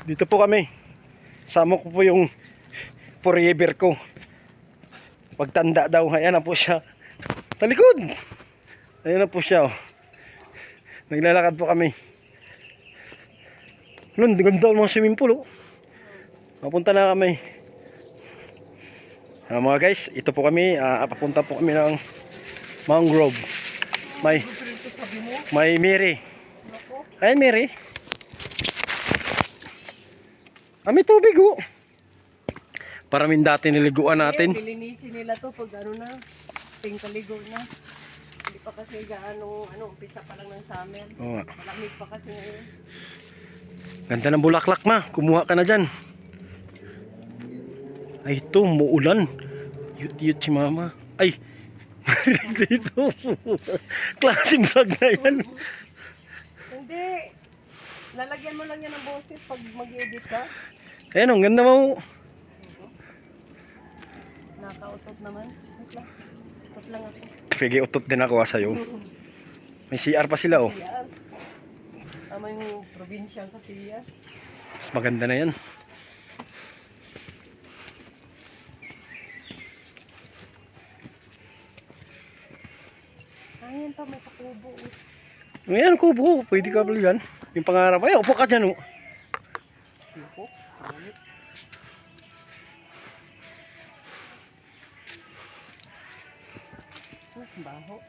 Dito po kami. Sama ko po yung forever ko. Pagtanda daw, ayan na po siya. Talikod! Ayan na po siya, oh. Naglalakad po kami. Lun, ganda ang mga swimming pool, oh. Papunta na kami. Mga guys, ito po kami. Papunta po kami ng mangrove. May Mary. Ayan, Mary. May tubig, oh. Paramin dati niliguan natin. Pilinisin nila to pag ano na, tingkaligo na. Hindi pa kasi gaano, umpisa pa lang ng summer. Oo nga. Malamig pa kasi ngayon. Ganda ng bulaklak, ma. Kumuha ka na dyan. Ay, ito, muulan. Yut-yut si mama. Ay, dito. Klaseng vlog na yan. Hindi. Lalagyan mo lang yan ng boses pag mag-edit ka. Ayan, ang ganda mo. Nakautot naman. Wait lang. Utot lang ako. Pigi utot din ako sa'yo. May CR pa sila, oh. Yan. Tama yung probinsyang kasi yan. Mas maganda na yan. Ayan pa, may pakubo. Ayan, kubo. Pwede ka pala dyan. Yung pangarap. Ay, upo ka dyan, oh. Upo. Ayan. Baho.